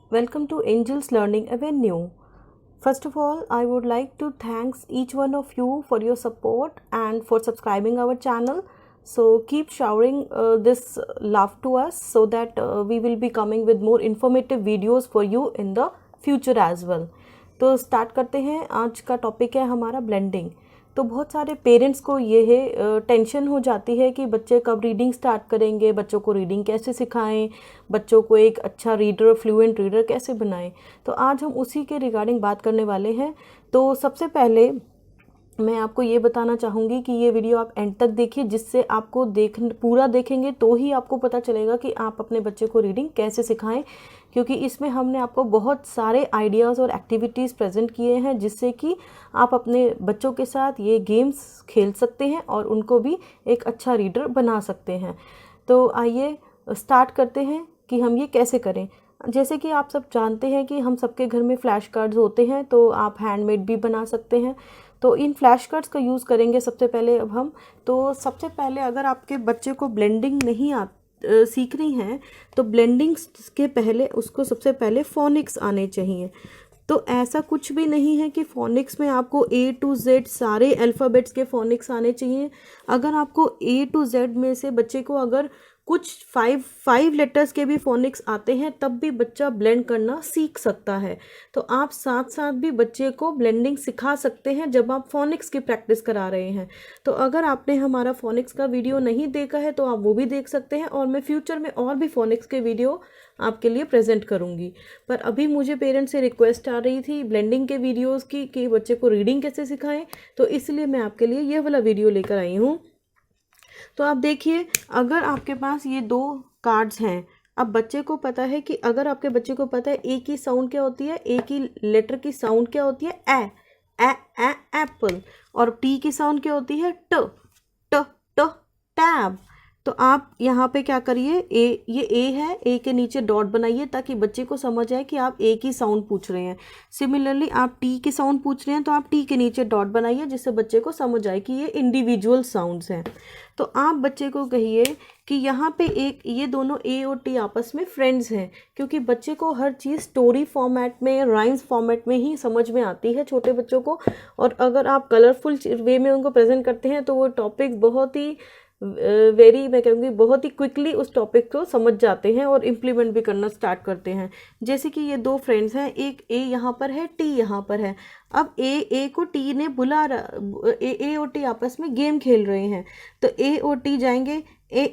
Welcome to Angels Learning Avenue. First of all, I would like to thanks each one of you for your support and for subscribing our channel. So keep showering this love to us so that we will be coming with more informative videos for you in the future as well. तो start करते हैं. आज का topic है हमारा blending. तो बहुत सारे पेरेंट्स को ये है टेंशन हो जाती है कि बच्चे कब रीडिंग स्टार्ट करेंगे, बच्चों को रीडिंग कैसे सिखाएं, बच्चों को एक अच्छा रीडर, फ्लुएंट रीडर कैसे बनाएं. तो आज हम उसी के रिगार्डिंग बात करने वाले हैं. तो सबसे पहले मैं आपको ये बताना चाहूँगी कि ये वीडियो आप एंड तक देखिए, जिससे आपको पूरा देखेंगे तो ही आपको पता चलेगा कि आप अपने बच्चे को रीडिंग कैसे सिखाएं, क्योंकि इसमें हमने आपको बहुत सारे आइडियाज़ और एक्टिविटीज़ प्रेजेंट किए हैं जिससे कि आप अपने बच्चों के साथ ये गेम्स खेल सकते हैं और उनको भी एक अच्छा रीडर बना सकते हैं. तो आइए स्टार्ट करते हैं कि हम ये कैसे करें. जैसे कि आप सब जानते हैं कि हम सबके घर में फ्लैश कार्ड्स होते हैं, तो आप हैंडमेड भी बना सकते हैं. तो इन फ्लैश कार्ड्स का यूज़ करेंगे सबसे पहले अब हम. तो सबसे पहले अगर आपके बच्चे को ब्लेंडिंग नहीं सीखनी है तो ब्लेंडिंग के पहले उसको सबसे पहले फोनिक्स आने चाहिए. तो ऐसा कुछ भी नहीं है कि फोनिक्स में आपको A to Z सारे अल्फ़ाबेट्स के फोनिक्स आने चाहिए. अगर आपको A to Z में से बच्चे को अगर कुछ फाइव लेटर्स के भी फोनिक्स आते हैं तब भी बच्चा ब्लेंड करना सीख सकता है. तो आप साथ साथ भी बच्चे को ब्लेंडिंग सिखा सकते हैं जब आप फोनिक्स की प्रैक्टिस करा रहे हैं. तो अगर आपने हमारा फोनिक्स का वीडियो नहीं देखा है तो आप वो भी देख सकते हैं, और मैं फ्यूचर में और भी फोनिक्स के वीडियो आपके लिए प्रेजेंट करूंगी. पर अभी मुझे पेरेंट्स से रिक्वेस्ट आ रही थी ब्लेंडिंग के वीडियोस की कि बच्चे को रीडिंग कैसे सिखाएं, तो इसलिए मैं आपके लिए ये वाला वीडियो लेकर आई हूँ. तो आप देखिए, अगर आपके पास ये दो कार्ड्स हैं, अब बच्चे को पता है कि अगर आपके बच्चे को पता है ए की साउंड क्या होती है, ए की लेटर की साउंड क्या होती है, ए एप्पल, और टी की साउंड क्या होती है, ट ट ट टैब. तो आप यहाँ पे क्या करिए, ये ए है, ए के नीचे डॉट बनाइए ताकि बच्चे को समझ आए कि आप ए की साउंड पूछ रहे हैं. सिमिलरली आप टी की साउंड पूछ रहे हैं तो आप टी के नीचे डॉट बनाइए जिससे बच्चे को समझ आए कि ये इंडिविजुअल साउंड्स हैं. तो आप बच्चे को कहिए कि यहाँ पे एक ये दोनों ए और टी आपस में फ्रेंड्स हैं, क्योंकि बच्चे को हर चीज़ स्टोरी फॉर्मेट में, राइम्स फॉर्मेट में ही समझ में आती है छोटे बच्चों को. और अगर आप कलरफुल वे में उनको प्रेजेंट करते हैं तो वो टॉपिक बहुत ही मैं कहूँगी बहुत ही क्विकली उस टॉपिक को समझ जाते हैं और इम्प्लीमेंट भी करना स्टार्ट करते हैं. जैसे कि ये दो फ्रेंड्स हैं, एक ए यहाँ पर है, टी यहाँ पर है. अब ए को टी ने बुला रहा, ए और टी आपस में गेम खेल रहे हैं. तो ए और टी जाएंगे, ए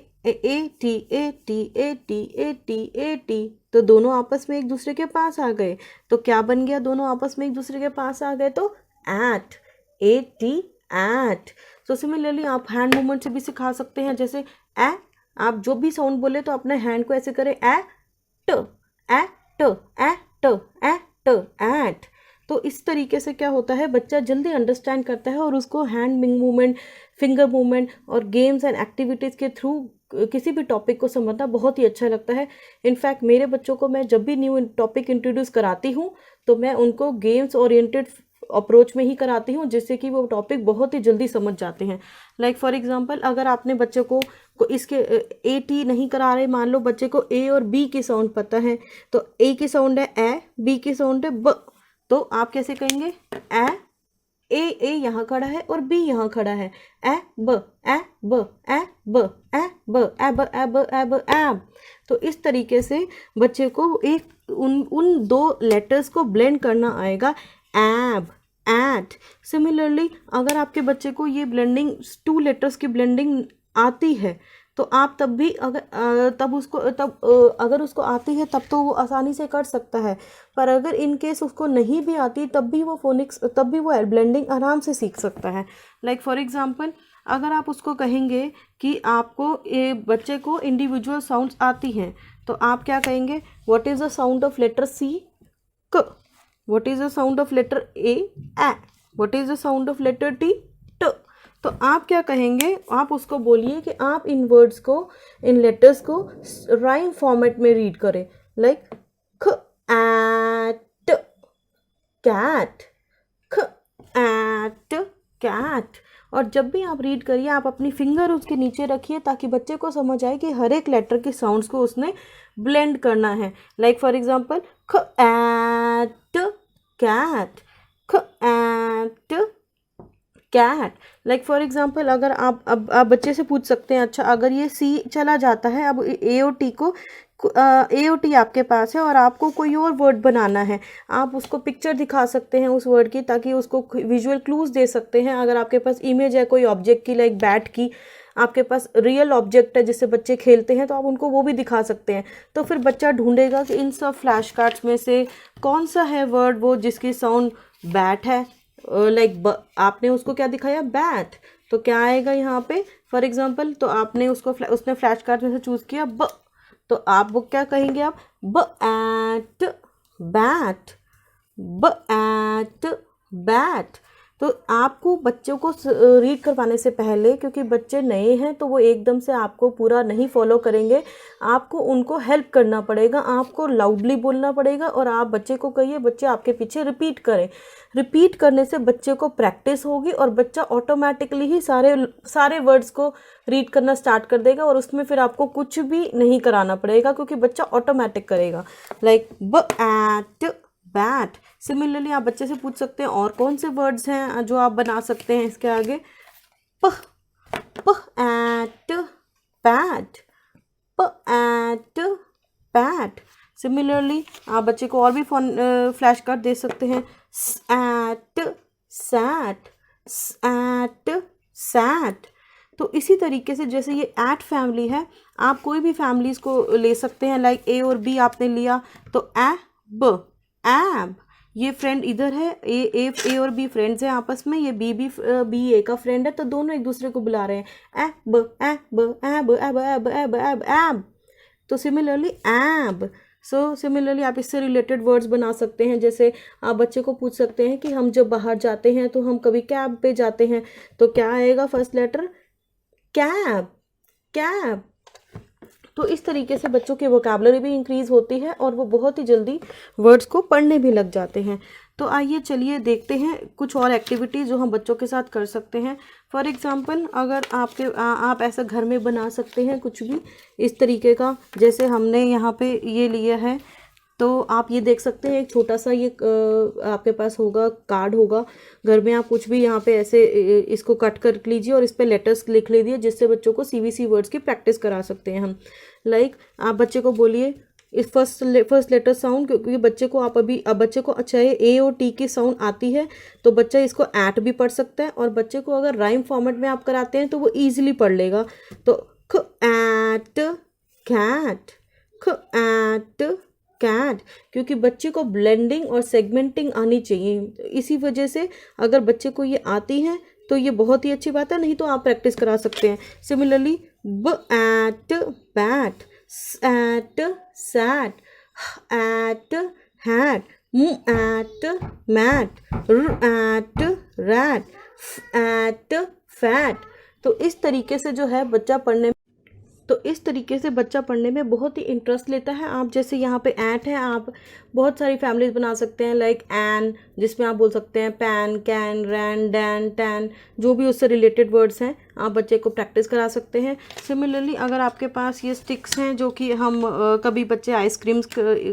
टी, तो दोनों आपस में एक दूसरे के पास आ गए. तो क्या बन गया, दोनों आपस में एक दूसरे के पास आ गए तो एट, ए टी एट. तो सिमिलरली आप हैंड मूवमेंट से भी सिखा सकते हैं. जैसे ए, आप जो भी साउंड बोले तो अपने हैंड को ऐसे करें, ए ट ए ट ए ट ए ट एट. तो इस तरीके से क्या होता है, बच्चा जल्दी अंडरस्टैंड करता है और उसको हैंड मूवमेंट, फिंगर मूवमेंट और गेम्स एंड एक्टिविटीज़ के थ्रू किसी भी टॉपिक को समझना बहुत ही अच्छा लगता है. इनफैक्ट मेरे बच्चों को मैं जब भी न्यू टॉपिक इंट्रोड्यूस कराती हूँ तो मैं उनको गेम्स ओरिएंटेड अप्रोच में ही कराती हूँ, जिससे कि वो टॉपिक बहुत ही जल्दी समझ जाते हैं. लाइक फॉर एग्जांपल, अगर आपने बच्चे को इसके ए टी नहीं करा रहे, मान लो बच्चे को ए और बी की साउंड पता है, तो ए की साउंड है ए, बी की साउंड है ब. तो आप कैसे कहेंगे, ए यहाँ खड़ा है और बी यहाँ खड़ा है, ए ब ए ब ए ब ए ब ए ब ए ब ए ब एब. तो इस तरीके से बच्चे को एक उन दो लेटर्स को ब्लेंड करना आएगा, एब एट. सिमिलरली अगर आपके बच्चे को ये ब्लेंडिंग, टू लेटर्स की ब्लेंडिंग आती है तो आप तब भी अगर उसको आती है तब तो वो आसानी से कर सकता है. पर अगर इन केस उसको नहीं भी आती तब भी वो ब्लेंडिंग आराम से सीख सकता है. लाइक फॉर एग्जांपल, अगर आप उसको कहेंगे कि आपको बच्चे को इंडिविजुअल साउंड्स आती हैं, तो आप क्या कहेंगे, what is the sound of letter C, क. What is the sound of letter A? A. What is the sound of letter T? T. तो आप क्या कहेंगे, आप उसको बोलिए कि आप इन वर्ड्स को, इन लेटर्स को राइम फॉर्मेट में रीड करें. लाइक ख एट कैट, ख एट कैट. और जब भी आप रीड करिए आप अपनी फिंगर उसके नीचे रखिए ताकि बच्चे को समझ आए कि हर एक लेटर के साउंड्स को उसने ब्लेंड करना है। लाइक फॉर एग्जांपल ख एट कैट, ख at cat. Like for example अगर आप बच्चे से पूछ सकते हैं, अच्छा अगर ये सी चला जाता है, अब ए और टी को ए और टी आपके पास है और आपको कोई और वर्ड बनाना है, आप उसको पिक्चर दिखा सकते हैं उस वर्ड की ताकि उसको विजुअल क्लूज दे सकते हैं। अगर आपके पास इमेज है कोई ऑब्जेक्ट की, लाइक बैट की, आपके पास रियल ऑब्जेक्ट है जिससे बच्चे खेलते हैं तो आप उनको वो भी दिखा सकते हैं। तो फिर बच्चा ढूंढेगा कि इन सब फ्लैश कार्ड्स में से कौन सा है वर्ड वो जिसकी साउंड बैट है। लाइक आपने उसको क्या दिखाया, बैट, तो क्या आएगा यहाँ पे फॉर एग्जाम्पल, तो आपने उसने फ्लैश कार्ड में से चूज़ किया ब, तो आप वो क्या कहेंगे, आप ब एट बैट, ब एट बैट। तो आपको बच्चों को रीड करवाने से पहले, क्योंकि बच्चे नए हैं तो वो एकदम से आपको पूरा नहीं फॉलो करेंगे, आपको उनको हेल्प करना पड़ेगा, आपको लाउडली बोलना पड़ेगा और आप बच्चे को कहिए, बच्चे आपके पीछे रिपीट करें। रिपीट करने से बच्चे को प्रैक्टिस होगी और बच्चा ऑटोमेटिकली ही सारे वर्ड्स को रीड करना स्टार्ट कर देगा और उसमें फिर आपको कुछ भी नहीं कराना पड़ेगा क्योंकि बच्चा ऑटोमेटिक करेगा। लाइक ब एट बैट। सिमिलरली आप बच्चे से पूछ सकते हैं और कौन से वर्ड्स हैं जो आप बना सकते हैं इसके आगे, प एट बैट, प एट बैट। सिमिलरली आप बच्चे को और भी फ्लैश कार्ड दे सकते हैं, एट सैट, एट सैट। तो इसी तरीके से जैसे ये एट फैमिली है, आप कोई भी फैमिलीज को ले सकते हैं। लाइक ए और बी आपने लिया तो एब, एब, ये फ्रेंड इधर है, ए और बी फ्रेंड्स हैं आपस में, ये बी ए का फ्रेंड है, तो दोनों एक दूसरे को बुला रहे हैं एब एब एब एब एब एब एब एब। तो सिमिलरली एब। सो सिमिलरली आप इससे रिलेटेड वर्ड्स बना सकते हैं। जैसे आप बच्चे को पूछ सकते हैं कि हम जब बाहर जाते हैं तो हम कभी कैब पे जाते हैं, तो क्या आएगा फर्स्ट लेटर, कैब, कैब। तो इस तरीके से बच्चों की वोकैबुलरी भी इंक्रीज़ होती है और वो बहुत ही जल्दी वर्ड्स को पढ़ने भी लग जाते हैं। तो आइए चलिए देखते हैं कुछ और एक्टिविटीज़ जो हम बच्चों के साथ कर सकते हैं। फॉर एग्ज़ाम्पल अगर आप ऐसा घर में बना सकते हैं कुछ भी इस तरीके का, जैसे हमने यहाँ पे ये लिया है, तो आप ये देख सकते हैं एक छोटा सा ये आपके पास होगा, कार्ड होगा घर में, आप कुछ भी यहाँ पे ऐसे इसको कट कर लीजिए और इस पे लेटर्स लिख लीजिए जिससे बच्चों को CVC वर्ड्स की प्रैक्टिस करा सकते हैं हम। लाइक आप बच्चे को बोलिए इस फर्स्ट लेटर साउंड, क्योंकि बच्चे को अब बच्चे को अच्छा है ए और टी की साउंड आती है तो बच्चा इसको एट भी पढ़ सकता है, और बच्चे को अगर राइम फॉर्मेट में आप कराते हैं तो वो ईजिली पढ़ लेगा। तो ख एट कैट, ख एट कैट, क्योंकि बच्चे को ब्लेंडिंग और सेगमेंटिंग आनी चाहिए। इसी वजह से अगर बच्चे को ये आती है तो ये बहुत ही अच्छी बात है, नहीं तो आप प्रैक्टिस करा सकते हैं। सिमिलरली ब at bat, at sat, at hat, म at mat, at rat, at fat. तो इस तरीके से जो है बच्चा पढ़ने में बहुत ही इंटरेस्ट लेता है। आप जैसे यहाँ पे एट है, आप बहुत सारी फैमिलीज बना सकते हैं। लाइक एन, जिसमें आप बोल सकते हैं pan, can, ran, Dan, tan, जो भी उससे रिलेटेड वर्ड्स हैं आप बच्चे को प्रैक्टिस करा सकते हैं। सिमिलरली अगर आपके पास ये स्टिक्स हैं जो कि हम कभी बच्चे आइसक्रीम्स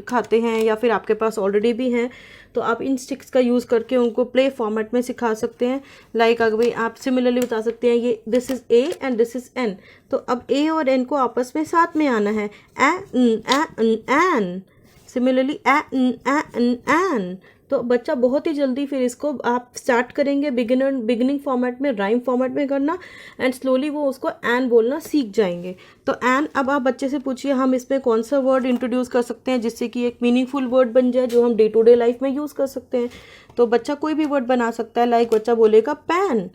खाते हैं या फिर आपके पास ऑलरेडी भी हैं, तो आप इन स्टिक्स का यूज़ करके उनको प्ले फॉर्मेट में सिखा सकते हैं। लाइक अगर आप सिमिलरली बता सकते हैं ये this is A and this is an, तो अब ए और एन को आपस में साथ में आना है, एन। Similarly N. तो बच्चा बहुत ही जल्दी फिर इसको आप स्टार्ट करेंगे बिगिनिंग फॉर्मेट में, राइम फॉर्मेट में करना, एंड स्लोली वो उसको एन बोलना सीख जाएंगे। तो एन, अब आप बच्चे से पूछिए हम इसमें कौन सा वर्ड इंट्रोड्यूस कर सकते हैं जिससे कि एक मीनिंगफुल वर्ड बन जाए जो हम डे टू डे लाइफ में यूज़ कर सकते हैं। तो बच्चा कोई भी वर्ड बना सकता है। लाइक बच्चा बोलेगा पैन,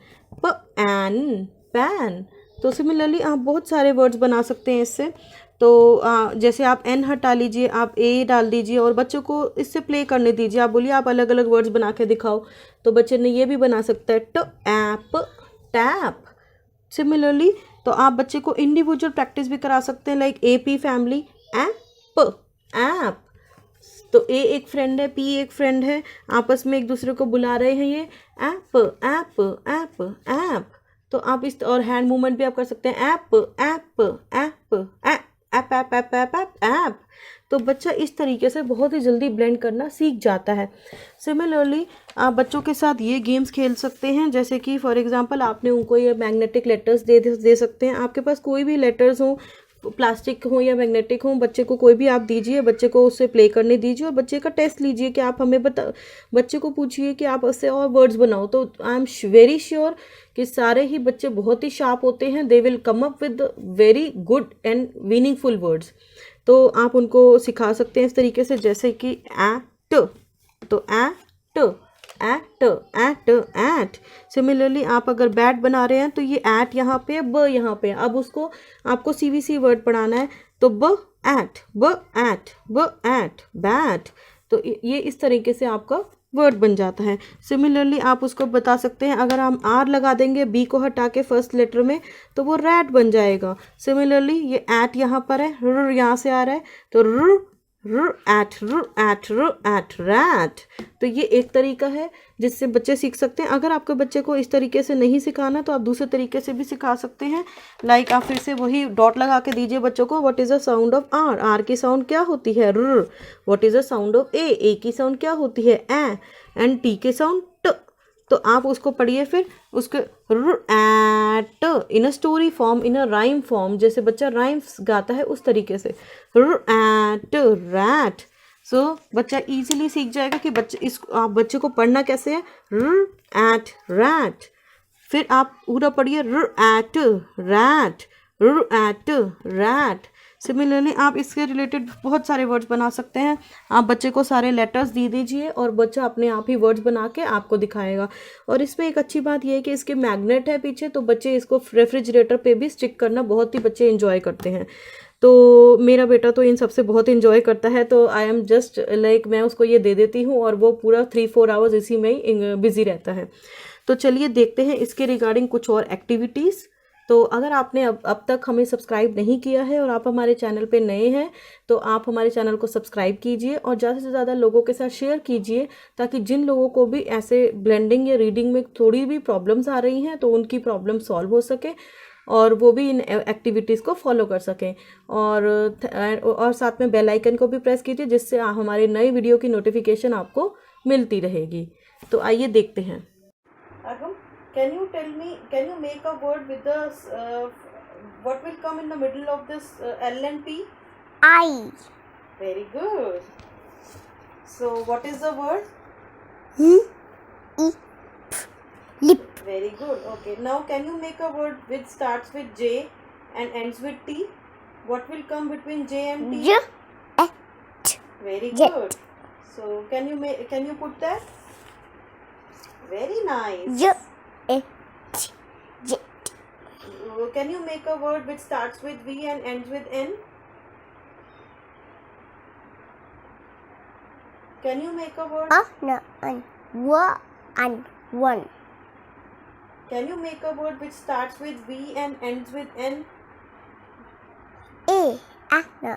पैन, पैन। तो सिमिलरली आप बहुत सारे वर्ड्स बना सकते हैं इससे। तो जैसे आप एन हटा लीजिए, आप ए डाल दीजिए और बच्चों को इससे प्ले करने दीजिए। आप बोलिए आप अलग अलग वर्ड्स बना के दिखाओ, तो बच्चे ने ये भी बना सकता है, ट ऐप, टैप। सिमिलरली तो आप बच्चे को इंडिविजुअल प्रैक्टिस भी करा सकते हैं। Like AP family, app, app. तो ए एक फ्रेंड है, P एक फ्रेंड है, आपस में एक दूसरे को बुला रहे हैं, ये ऐप, ऐप, ऐप, ऐप। तो आप इस और हैंड मूवमेंट भी आप कर सकते हैं, app app app app app app app app app. तो बच्चा इस तरीके से बहुत ही जल्दी ब्लेंड करना सीख जाता है। सिमिलरली आप बच्चों के साथ ये गेम्स खेल सकते हैं, जैसे कि फॉर एग्जांपल आपने उनको ये मैग्नेटिक लेटर्स दे सकते हैं। आपके पास कोई भी लेटर्स हो, प्लास्टिक हो या मैग्नेटिक हो, बच्चे को कोई भी आप दीजिए, बच्चे को उससे प्ले करने दीजिए और बच्चे का टेस्ट लीजिए कि आप हमें बच्चे को पूछिए कि आप उससे और वर्ड्स बनाओ। तो आई एम वेरी श्योर कि सारे ही बच्चे बहुत ही शार्प होते हैं, they will come up with very good and meaningful words. तो आप उनको सिखा सकते हैं इस तरीके से, जैसे कि एट, तो एट एट एट। सिमिलरली आप अगर बैट बना रहे हैं तो ये एट यहाँ पे, ब यहाँ पे। अब उसको आपको CVC वर्ड पढ़ाना है, तो ब एट बैट। तो ये इस तरीके से आपका वर्ड बन जाता है। सिमिलरली आप उसको बता सकते हैं, अगर हम आर लगा देंगे बी को हटा के फर्स्ट लेटर में, तो वो रैट बन जाएगा। सिमिलरली ये एट यहाँ पर है, र यहाँ से आ रहा है, तो र एट रैट। तो ये एक तरीका है जिससे बच्चे सीख सकते हैं। अगर आपके बच्चे को इस तरीके से नहीं सिखाना तो आप दूसरे तरीके से भी सिखा सकते हैं। लाइक आप फिर से वही डॉट लगा के दीजिए बच्चों को, what is the sound of R, R की साउंड क्या होती है, र। What is the sound of A की साउंड क्या होती है, ए। एंड टी के साउंड ट। तो आप उसको पढ़िए फिर उसके at in a story form, in a rhyme form, जैसे बच्चा राइम्स गाता है उस तरीके से, एट रैट। सो बच्चा इजीली सीख जाएगा कि आप बच्चे को पढ़ना कैसे है, एट रैट। फिर आप पूरा पढ़िए, एट रैट। सिमिलरली आप इसके रिलेटेड बहुत सारे वर्ड्स बना सकते हैं। आप बच्चे को सारे लेटर्स दे दीजिए और बच्चा अपने आप ही वर्ड्स बना के आपको दिखाएगा। और इसमें एक अच्छी बात यह है कि इसके मैग्नेट है पीछे, तो बच्चे इसको रेफ्रिजरेटर पे भी स्टिक करना बहुत ही बच्चे एंजॉय करते हैं। तो मेरा बेटा तो इन सबसे बहुत एंजॉय करता है, तो आई एम जस्ट लाइक मैं उसको ये दे देती हूँ और वो पूरा 3-4 आवर्स इसी में ही बिजी रहता है। तो चलिए देखते हैं इसके रिगार्डिंग कुछ और एक्टिविटीज़। तो अगर आपने अब तक हमें सब्सक्राइब नहीं किया है और आप हमारे चैनल पे नए हैं, तो आप हमारे चैनल को सब्सक्राइब कीजिए और ज़्यादा से ज़्यादा लोगों के साथ शेयर कीजिए, ताकि जिन लोगों को भी ऐसे ब्लेंडिंग या रीडिंग में थोड़ी भी प्रॉब्लम्स आ रही हैं तो उनकी प्रॉब्लम सॉल्व हो सके और वो भी इन एक्टिविटीज़ को फॉलो कर सकें। और साथ में बेल आइकन को भी प्रेस कीजिए, जिससे हमारे नए वीडियो की नोटिफिकेशन आपको मिलती रहेगी। तो आइए देखते हैं। अगम, can you make a word with the what will come in the middle of this L and P? I. Very good. So what is the word? Lip. Very good. Okay, now can you make a word which starts with J and ends with T? What will come between J and T? Jet. Very Jet. good. So can you put that? Very nice. Jet. Can you make a word which starts with V and ends with N? Can you make a word? No. One. Can you make a word which starts with V and ends with N? No.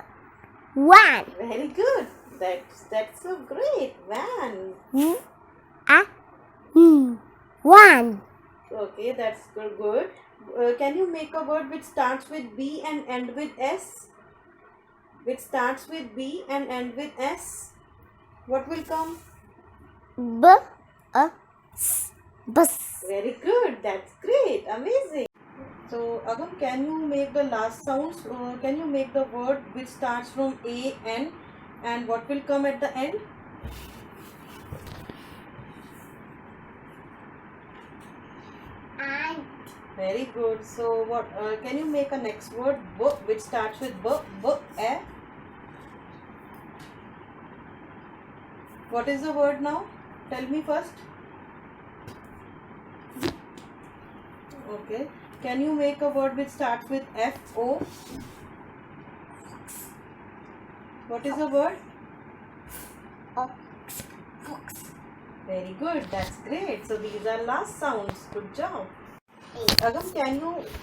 One. Very good. That's so great. Van. One. Okay, that's good. Can you make a word which starts with B and end with S? Which starts with B and end with S? What will come? Bus. Very good. That's great. Amazing. So, Agam, can you make the last sounds? Can you make the word which starts from A, N, and what will come at the end? And. Very good. So, what? Can you make a next word? B, which starts with B, A. What is the word now? Tell me first. Okay. Can you make a word which starts with F, O? What is the word? Fox. Very good. That's great. So these are last sounds. Good job. Agam,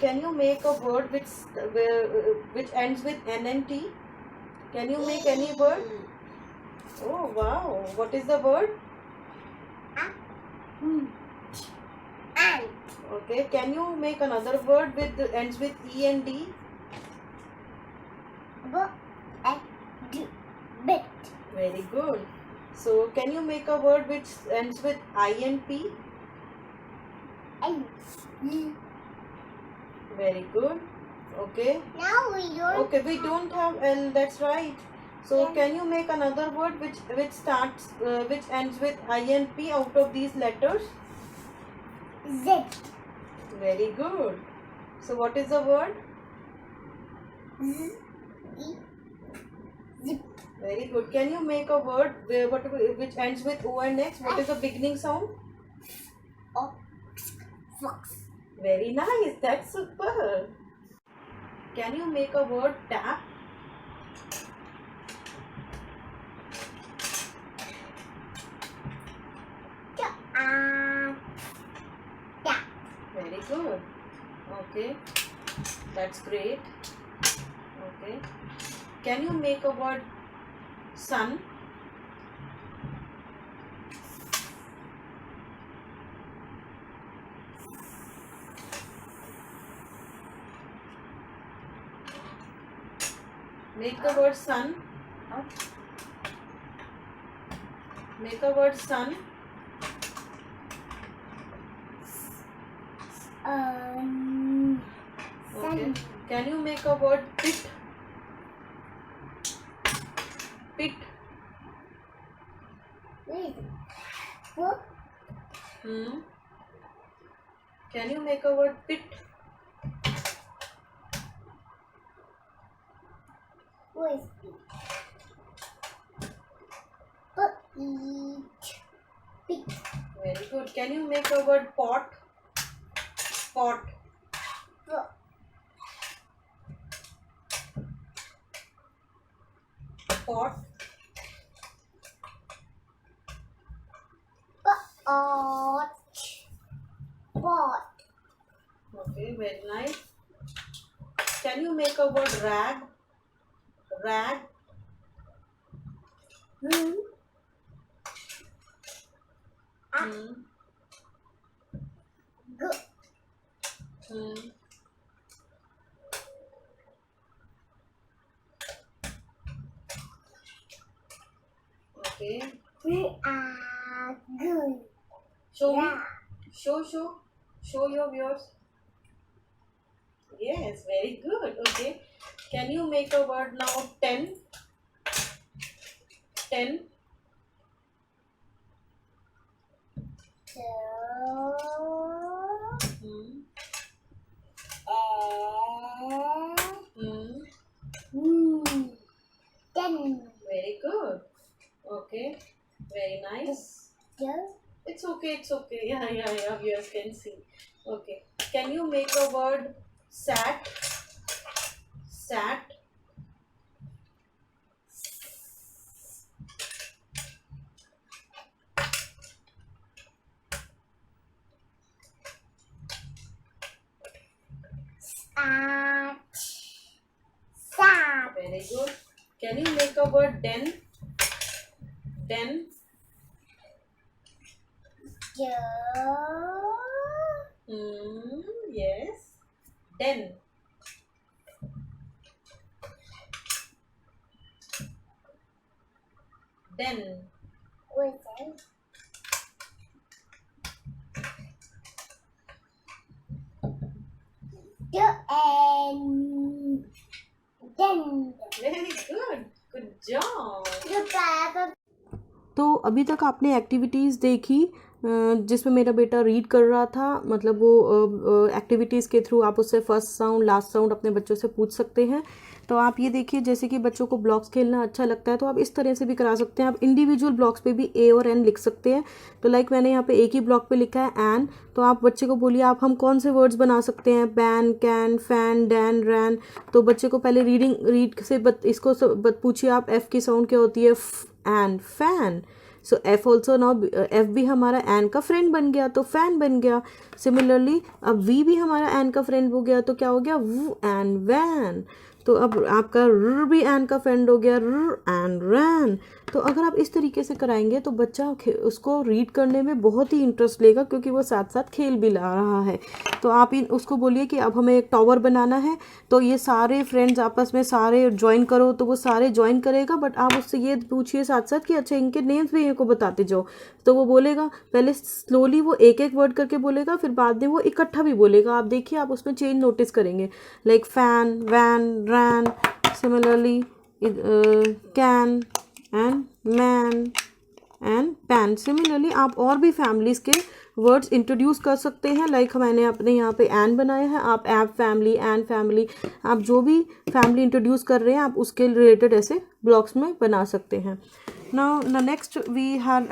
can you make a word which ends with N and T? Can you make any word? Oh wow! What is the word? And. Okay, can you make another word with ends with E and D? B and D. Bit. Very good. So can you make a word which ends with I and P? And Very good. Okay. now we don't. Okay, we don't have L. That's right. So Can- can you make another word which starts which ends with I and P out of these letters? Z. Very good. So what is the word? Z. E. Zip. Very good. Can you make a word which ends with O and X? What is the beginning sound? Ox. Fox. Very nice. That's super. Can you make a word tap? Yeah. Very good. Okay. That's great. Okay. Can you make a word sun? Make the word sun. Make a word sun. Okay. Can you make a word pit? Pit. Hmm. Can you make a word pit? What is it? But eat. Pig. Very good. Can you make a word pot? Pot. Pot. Pot. Pot. Okay, very nice. Can you make a word rag? Rag. Hmm. Hmm. Good. Hmm. Okay. We are good. Show me. Yeah. Show your viewers. Yes, very good. Okay. Can you make a word now 10? 10. So. Hmm. And. Hmm. 10. Very good. Okay. Very nice. Yeah. It's okay. It's okay. Yeah. Viewers can see. Okay. Can you make a word sat? Sat. Sat. Very good. Can you make a word den? Den. Yeah. Yes. Den. Den. What is it? And then Very good. Good job. the Papa. तो अभी तक आपने activities देखी जिसमें मेरा बेटा read कर रहा था, मतलब वो एक्टिविटीज़ के थ्रू आप उससे फर्स्ट साउंड लास्ट साउंड अपने बच्चों से पूछ सकते हैं। तो आप ये देखिए, जैसे कि बच्चों को ब्लॉक्स खेलना अच्छा लगता है तो आप इस तरह से भी करा सकते हैं। आप इंडिविजुअल ब्लॉक्स पे भी ए और एन लिख सकते हैं। तो लाइक मैंने यहाँ पे एक ही ब्लॉक पे लिखा है एन, तो आप बच्चे को बोलिए आप हम कौन से वर्ड्स बना सकते हैं, बैन, कैन, फैन, डैन, रैन। तो बच्चे को पहले रीड से इसको पूछिए आप एफ की साउंड क्या होती है, एन, फैन। सो एफ ऑल्सो नाउ एफ भी हमारा एन का फ्रेंड बन गया तो फैन बन गया। सिमिलरली अब वी भी हमारा एन का फ्रेंड हो गया तो क्या हो गया, वू एंड वैन। तो अब आपका र भी एन का फ्रेंड हो गया, र एंड रैन। तो अगर आप इस तरीके से कराएंगे तो बच्चा उसको रीड करने में बहुत ही इंटरेस्ट लेगा, क्योंकि वो साथ साथ खेल भी ला रहा है। तो आप उसको बोलिए कि अब हमें एक टावर बनाना है, तो ये सारे फ्रेंड्स आपस में सारे ज्वाइन करो, तो वो सारे ज्वाइन करेगा। बट आप उससे ये पूछिए साथ साथ कि अच्छा इनके नेम्स भी इनको बताते जाओ, तो वो बोलेगा। पहले स्लोली वो एक एक वर्ड करके बोलेगा, फिर बाद में वो इकट्ठा भी बोलेगा। आप देखिए, आप उसमें चेंज नोटिस करेंगे, like fan, van, ran, similarly can and man and pan. Similarly आप और भी फैमिलीज़ के वर्ड्स इंट्रोड्यूस कर सकते हैं, लाइक मैंने अपने यहाँ पे एन बनाया है, आप ऐप फैमिली, एन फैमिली, आप जो भी फैमिली इंट्रोड्यूस कर रहे हैं आप उसके रिलेटेड ऐसे ब्लॉक्स में बना सकते हैं। Now the next we are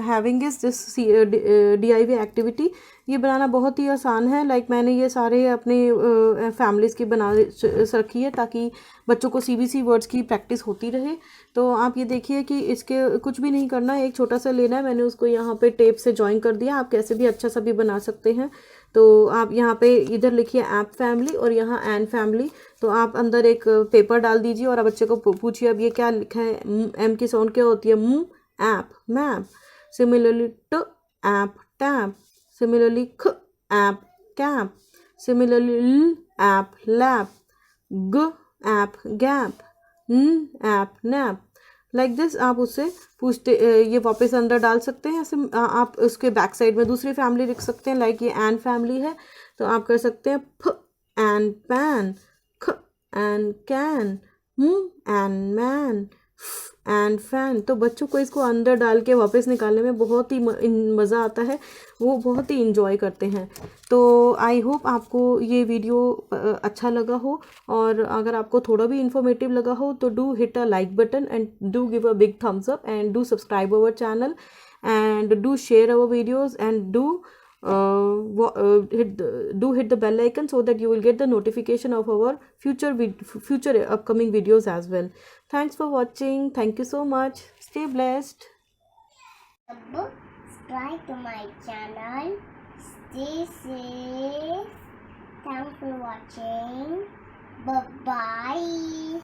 having is this DIY activity. ये बनाना बहुत ही आसान है, लाइक मैंने ये सारे अपने फैमिलीज़ की बना रखी है ताकि बच्चों को CBC वर्ड्स की प्रैक्टिस होती रहे। तो आप ये देखिए कि इसके कुछ भी नहीं करना है, एक छोटा सा लेना है, मैंने उसको यहाँ पे टेप से ज्वाइन कर दिया। आप कैसे भी अच्छा सा भी बना सकते हैं। तो आप यहाँ पे इधर लिखिए ऐप फैमिली और यहाँ एन फैमिली। तो आप अंदर एक पेपर डाल दीजिए और आप बच्चे को पूछिए अब ये क्या लिखा है, एम की साउंड क्या होती है, ऐप, मैप। सिमिलरली ट ऐप, टैप। सिमिलरली ख ऐप, कैप। सिमिलरली ल ऐप, लैप। ग ऐप, गैप। न ऐप, नैप। लाइक दिस आप उससे पूछते ये वापस अंदर डाल सकते हैं। ऐसे आप उसके बैक साइड में दूसरी फैमिली लिख सकते हैं, लाइक ये एन फैमिली है तो आप कर सकते हैं फ एंड पैन, ख and can, and man, and fan. तो बच्चों को इसको अंदर डाल के वापस निकालने में बहुत ही मज़ा आता है, वो बहुत ही इंजॉय करते हैं। तो आई होप आपको ये वीडियो अच्छा लगा हो, और अगर आपको थोड़ा भी इंफॉर्मेटिव लगा हो तो do hit a like button and do give a big thumbs up and do subscribe our channel and do share our videos and do hit the bell icon so that you will get the notification of our future upcoming videos as well. Thanks for watching. Thank you so much. Stay blessed. Subscribe to my channel. Stay safe. Thanks for watching. Bye bye.